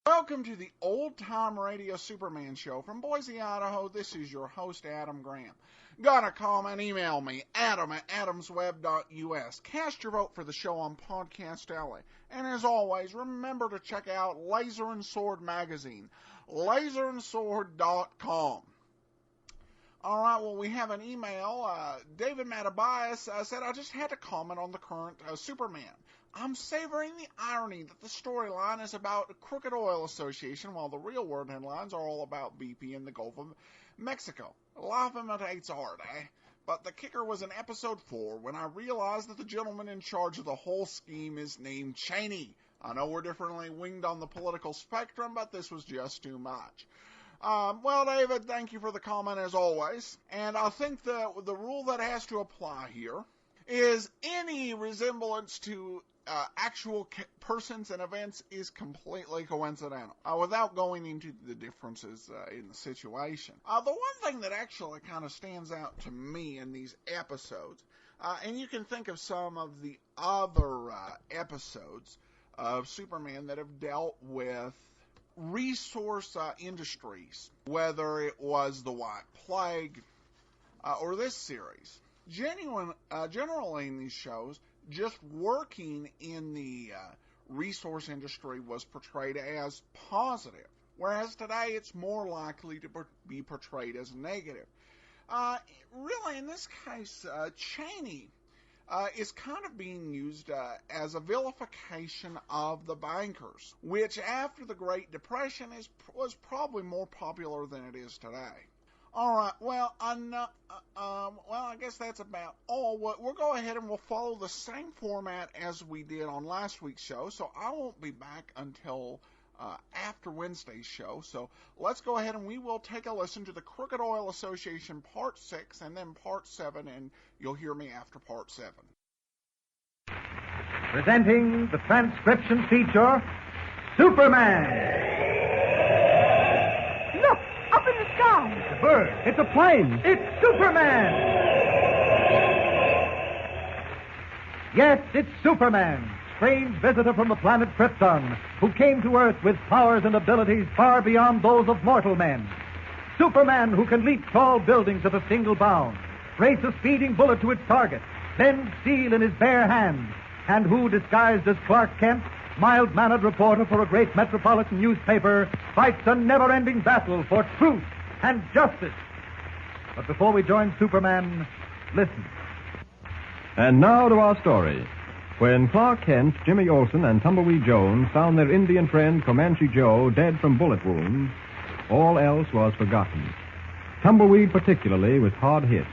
Welcome to the Old Time Radio Superman Show from Boise, Idaho. This is your host, Adam Graham. Got a comment? Email me, adam@adamsweb.us. Cast your vote for the show on Podcast Alley. And as always, remember to check out Laser and Sword magazine, laserandsword.com. All right, well, we have an email. David Matabias said, I just had to comment on the current Superman. I'm savoring the irony that the storyline is about the Crooked Oil Association, while the real world headlines are all about BP in the Gulf of Mexico. Life imitates art, eh? But the kicker was in episode 4 when I realized that the gentleman in charge of the whole scheme is named Cheney. I know we're differently winged on the political spectrum, but this was just too much. Well, David, thank you for the comment as always. And I think the rule that has to apply here is any resemblance to actual persons and events is completely coincidental, without going into the differences in the situation. The one thing that actually kind of stands out to me in these episodes, and you can think of some of the other episodes of Superman that have dealt with resource industries, whether it was the White Plague or this series. Generally in these shows, just working in the resource industry was portrayed as positive, whereas today it's more likely to be portrayed as negative. Really, in this case, Cheney is kind of being used as a vilification of the bankers, which after the Great Depression was probably more popular than it is today. All right, well, I guess that's about all. We'll go ahead and we'll follow the same format as we did on last week's show, so I won't be back until after Wednesday's show. So let's go ahead and we will take a listen to the Crooked Oil Association Part 6 and then Part 7, and you'll hear me after Part 7. Presenting the transcription feature, Superman. Look, up in the sky. It's a bird. It's a plane. It's Superman. Yes, it's Superman, strange visitor from the planet Krypton, who came to Earth with powers and abilities far beyond those of mortal men. Superman, who can leap tall buildings at a single bound, race a speeding bullet to its target, bend steel in his bare hands, and who, disguised as Clark Kent, mild-mannered reporter for a great metropolitan newspaper, fights a never-ending battle for truth and justice. But before we join Superman, listen. And now to our story. When Clark Kent, Jimmy Olsen, and Tumbleweed Jones found their Indian friend Comanche Joe dead from bullet wounds, all else was forgotten. Tumbleweed particularly was hard hit,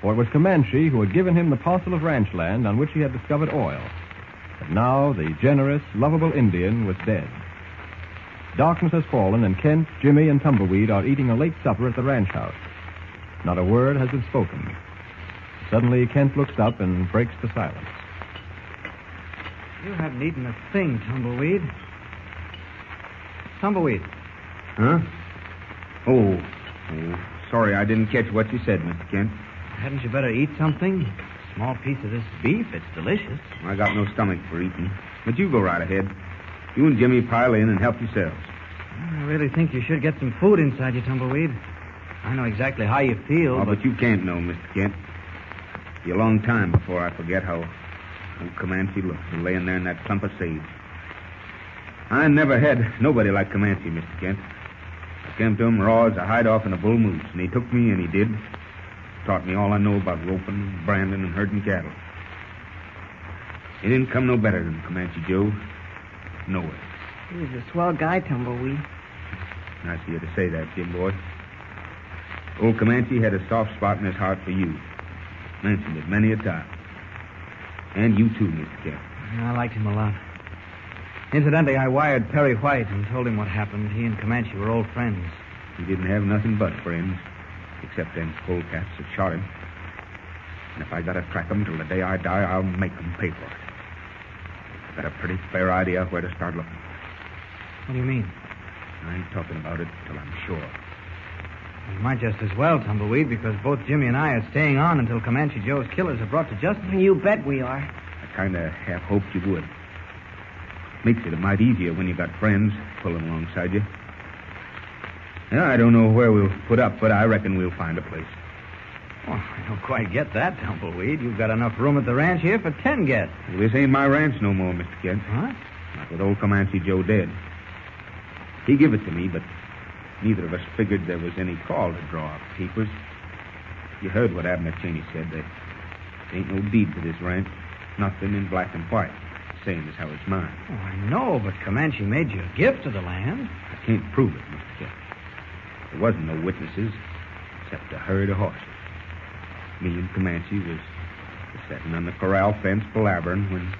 for it was Comanche who had given him the parcel of ranch land on which he had discovered oil. But now the generous, lovable Indian was dead. Darkness has fallen, and Kent, Jimmy, and Tumbleweed are eating a late supper at the ranch house. Not a word has been spoken. Suddenly, Kent looks up and breaks the silence. You haven't eaten a thing, Tumbleweed. Tumbleweed. Huh? Oh, sorry, I didn't catch what you said, Mr. Kent. Hadn't you better eat something? A small piece of this beef, it's delicious. I got no stomach for eating. But you go right ahead. You and Jimmy pile in and help yourselves. I really think you should get some food inside you, Tumbleweed. I know exactly how you feel, but you can't know, Mr. Kent. It'll be a long time before I forget how old Comanche looked laying there in that clump of sage. I never had nobody like Comanche, Mr. Kent. I came to him raw as a hide-off in a bull moose, and he took me, and he did. Taught me all I know about roping, branding, and herding cattle. He didn't come no better than Comanche Joe. Nowhere. He was a swell guy, Tumbleweed. Nice of you to say that, Jim boy. Old Comanche had a soft spot in his heart for you. Mentioned it many a time. And you too, Mr. Kent. I liked him a lot. Incidentally, I wired Perry White and told him what happened. He and Comanche were old friends. He didn't have nothing but friends, except them polecats that shot him. And if I gotta track them till the day I die, I'll make them pay for it. I've got a pretty fair idea of where to start looking. What do you mean? I ain't talking about it till I'm sure. Well, you might just as well, Tumbleweed, because both Jimmy and I are staying on until Comanche Joe's killers are brought to justice. You bet we are. I kind of half hoped you would. Makes it a mite easier when you got friends pull him alongside you. Yeah, I don't know where we'll put up, but I reckon we'll find a place. Oh, I don't quite get that, Tumbleweed. You've got enough room at the ranch here for 10 guests. Well, this ain't my ranch no more, Mr. Kent. What? Not with old Comanche Joe dead. He give it to me, but neither of us figured there was any call to draw up papers. You heard what Abner Cheney said. There ain't no deed to this ranch. Nothing in black and white. Same as how it's mine. Oh, I know, but Comanche made you a gift of the land. I can't prove it, Mr. Kent. There wasn't no witnesses except a herd of horses. Me and Comanche was sitting on the corral fence palavering when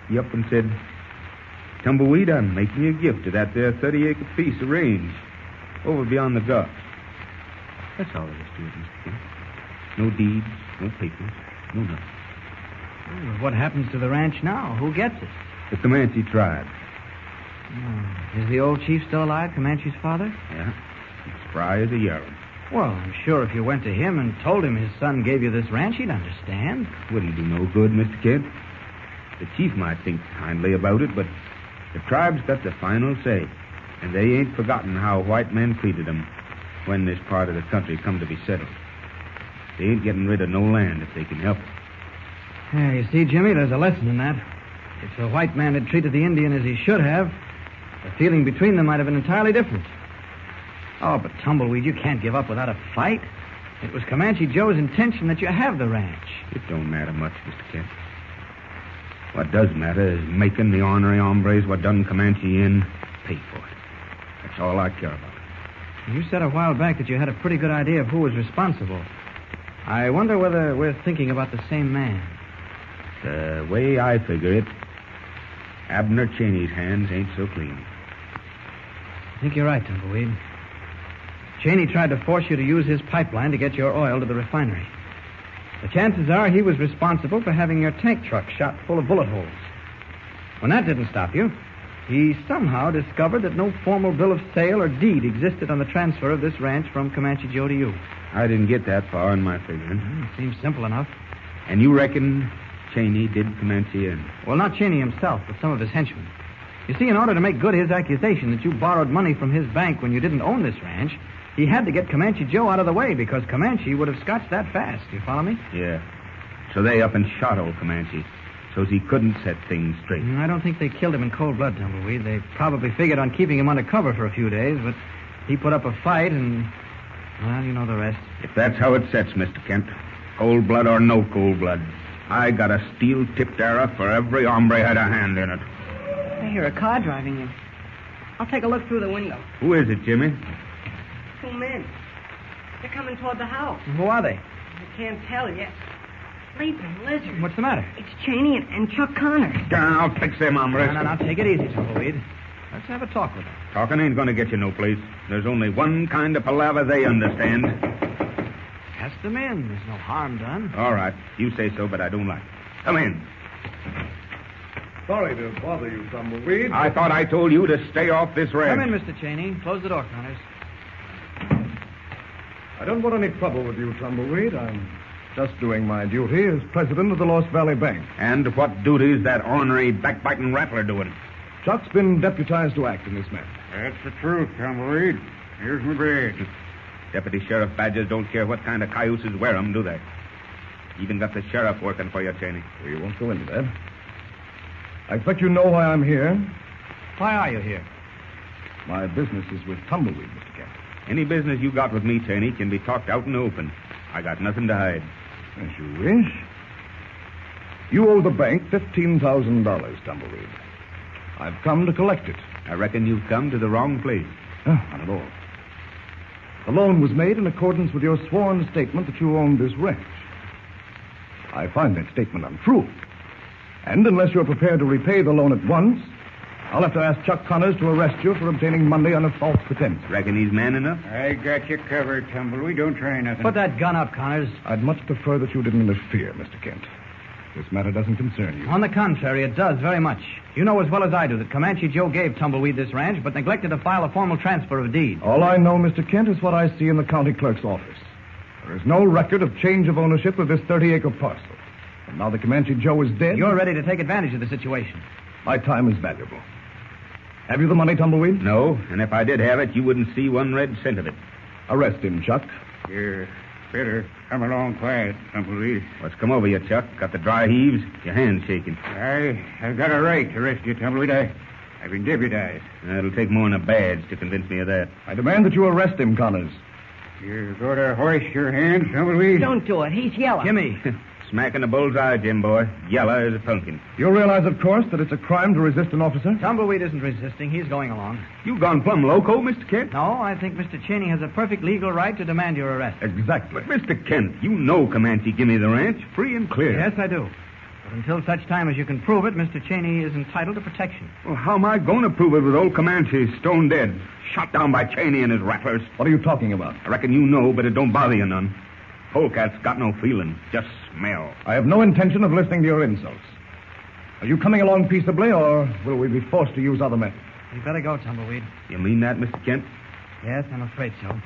he up and said, "Tumbleweed, I'm making you a gift of that there 30-acre piece of range over beyond the gulch." That's all there is to it, Mr. Kent. No deeds, no papers, no nothing. Well, what happens to the ranch now? Who gets it? The Comanche tribe. Oh, is the old chief still alive, Comanche's father? Yeah. He's spry as a yarrow. Well, I'm sure if you went to him and told him his son gave you this ranch, he'd understand. Wouldn't do no good, Mr. Kent. The chief might think kindly about it, but the tribe's got the final say. And they ain't forgotten how white men treated them when this part of the country come to be settled. They ain't getting rid of no land if they can help it. Yeah, you see, Jimmy, there's a lesson in that. If the white man had treated the Indian as he should have, the feeling between them might have been entirely different. Oh, but Tumbleweed, you can't give up without a fight. It was Comanche Joe's intention that you have the ranch. It don't matter much, Mr. Kent. What does matter is making the ornery hombres what done Comanche in pay for it. That's all I care about. You said a while back that you had a pretty good idea of who was responsible. I wonder whether we're thinking about the same man. The way I figure it, Abner Cheney's hands ain't so clean. I think you're right, Tumbleweed. Cheney tried to force you to use his pipeline to get your oil to the refinery. The chances are he was responsible for having your tank truck shot full of bullet holes. When that didn't stop you, he somehow discovered that no formal bill of sale or deed existed on the transfer of this ranch from Comanche Joe to you. I didn't get that far in my figuring. It seems simple enough. And you reckon Cheney did Comanche in? Well, not Cheney himself, but some of his henchmen. You see, in order to make good his accusation that you borrowed money from his bank when you didn't own this ranch, he had to get Comanche Joe out of the way because Comanche would have scotched that fast. You follow me? Yeah. So they up and shot old Comanche so he couldn't set things straight. I don't think they killed him in cold blood, Tumbleweed. They probably figured on keeping him under cover for a few days, but he put up a fight and, well, you know the rest. If that's how it sets, Mr. Kent, cold blood or no cold blood, I got a steel-tipped arrow for every hombre had a hand in it. I hear a car driving in. I'll take a look through the window. Who is it, Jimmy? 2 men. They're coming toward the house. Who are they? I can't tell yet. Sleeping lizards. What's the matter? It's Cheney and Chuck Connors. I'll fix them, hombres. No, take it easy, Tumbleweed. Let's have a talk with them. Talking ain't going to get you no place. There's only one kind of palaver they understand. Ask them in. There's no harm done. All right. You say so, but I don't like it. Come in. Sorry to bother you, Tumbleweed. I thought I told you to stay off this ranch. Come in, Mr. Cheney. Close the door, Connors. I don't want any trouble with you, Tumbleweed. I'm just doing my duty as president of the Lost Valley Bank. And what duty's that ornery, backbiting rattler doing? Chuck's been deputized to act in this matter. That's the truth, Tumbleweed. Here's my badge. Deputy sheriff badges don't care what kind of cayuses wear 'em, do they? Even got the sheriff working for you, Cheney. We won't go into that. I expect you know why I'm here. Why are you here? My business is with Tumbleweed, Mr. Kent. Any business you got with me, Cheney, can be talked out in the open. I got nothing to hide. As you wish. You owe the bank $15,000, Tumbleweed. I've come to collect it. I reckon you've come to the wrong place. Not at all. The loan was made in accordance with your sworn statement that you owned this ranch. I find that statement untrue. And unless you're prepared to repay the loan at once, I'll have to ask Chuck Connors to arrest you for obtaining money on a false pretense. Reckon he's man enough? I got you covered, Tumbleweed. Don't try nothing. Put that gun up, Connors. I'd much prefer that you didn't interfere, Mr. Kent. This matter doesn't concern you. On the contrary, it does very much. You know as well as I do that Comanche Joe gave Tumbleweed this ranch, but neglected to file a formal transfer of deed. All I know, Mr. Kent, is what I see in the county clerk's office. There is no record of change of ownership of this 30-acre parcel. And now that Comanche Joe is dead... You're ready to take advantage of the situation. My time is valuable. Have you the money, Tumbleweed? No, and if I did have it, you wouldn't see one red cent of it. Arrest him, Chuck. You better come along quiet, Tumbleweed. What's come over you, Chuck? Got the dry heaves? Your hand's shaking. I've got a right to arrest you, Tumbleweed. I've been deputized. It'll take more than a badge to convince me of that. I demand that you arrest him, Connors. You go to hoist your hands, Tumbleweed? Don't do it. He's yellow. Jimmy. Smacking the bullseye, Jim boy. Yellow as a pumpkin. You realize, of course, that it's a crime to resist an officer? Tumbleweed isn't resisting. He's going along. You gone plumb loco, Mr. Kent? No, I think Mr. Cheney has a perfect legal right to demand your arrest. Exactly. Mr. Kent, you know Comanche give me the ranch free and clear. Yes, I do. But until such time as you can prove it, Mr. Cheney is entitled to protection. Well, how am I going to prove it with old Comanche stone dead, shot down by Cheney and his rattlers? What are you talking about? I reckon you know, but it don't bother you none. Polecat's got no feeling, just smell. I have no intention of listening to your insults. Are you coming along peaceably, or will we be forced to use other methods? You better go, Tumbleweed. You mean that, Mr. Kent? Yes, I'm afraid so.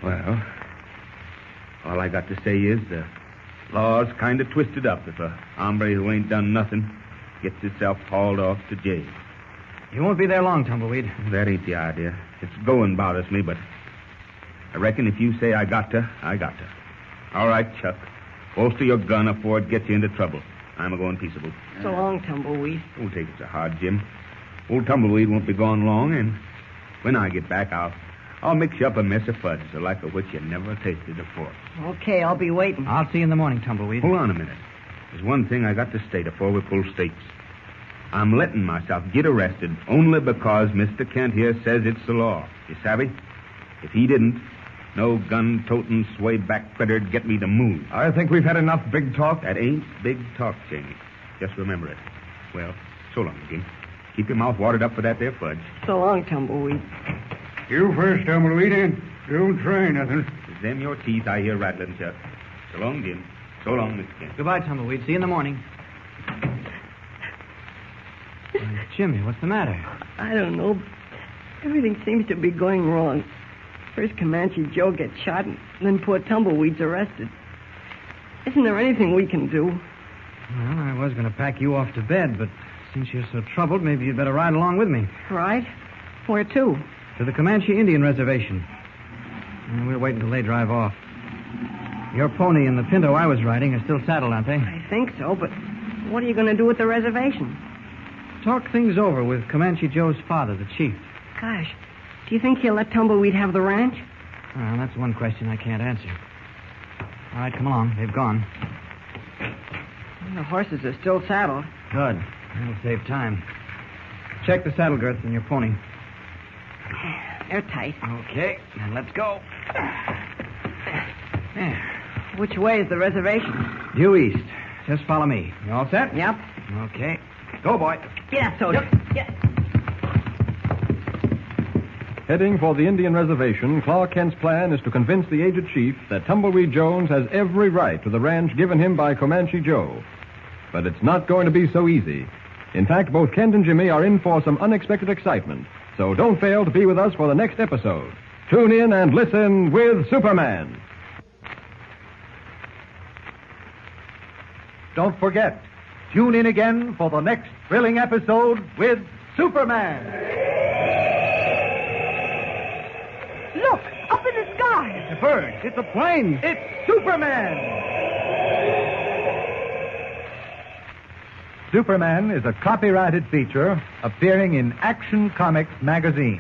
Well, all I got to say is the law's kind of twisted up if a hombre who ain't done nothing gets himself hauled off to jail. You won't be there long, Tumbleweed. That ain't the idea. It's going bothers me, but I reckon if you say I got to, I got to. All right, Chuck. Holster your gun afore it gets you into trouble. I'm a-going peaceable. So long, Tumbleweed. Don't take it so hard, Jim. Old Tumbleweed won't be gone long, and when I get back, I'll mix you up a mess of fudge, the like of which you never tasted before. Okay, I'll be waiting. I'll see you in the morning, Tumbleweed. Hold on a minute. There's one thing I got to state before we pull stakes. I'm letting myself get arrested only because Mr. Kent here says it's the law. You savvy? If he didn't, no gun-toting, sway-back critter'd get me to move. I think we've had enough big talk. That ain't big talk, Cheney. Just remember it. Well, so long, Jim. Keep your mouth watered up for that there fudge. So long, Tumbleweed. You first, Tumbleweed, and don't try nothing. It's them your teeth I hear rattling, Chuck. So long, Jim. So long, Mr. Kent. Goodbye, Tumbleweed. See you in the morning. Jimmy, what's the matter? I don't know. Everything seems to be going wrong. First Comanche Joe gets shot, and then poor Tumbleweed's arrested. Isn't there anything we can do? Well, I was going to pack you off to bed, but since you're so troubled, maybe you'd better ride along with me. Right? Where to? To the Comanche Indian reservation. We'll wait until they drive off. Your pony and the pinto I was riding are still saddled, aren't they? I think so, but what are you going to do with the reservation? Talk things over with Comanche Joe's father, the chief. Gosh, do you think he'll let Tumbleweed have the ranch? Well, that's one question I can't answer. All right, come along. They've gone. The horses are still saddled. Good. That'll save time. Check the saddle girths on your pony. They're tight. Okay, then let's go. There. Which way is the reservation? Due east. Just follow me. You all set? Yep. Okay. Go, boy. Yeah, soldier. Yeah. Heading for the Indian reservation, Clark Kent's plan is to convince the aged chief that Tumbleweed Jones has every right to the ranch given him by Comanche Joe. But it's not going to be so easy. In fact, both Kent and Jimmy are in for some unexpected excitement. So don't fail to be with us for the next episode. Tune in and listen with Superman. Don't forget, tune in again for the next thrilling episode with Superman. Look, up in the sky. It's a bird. It's a plane. It's Superman. Superman is a copyrighted feature appearing in Action Comics magazine.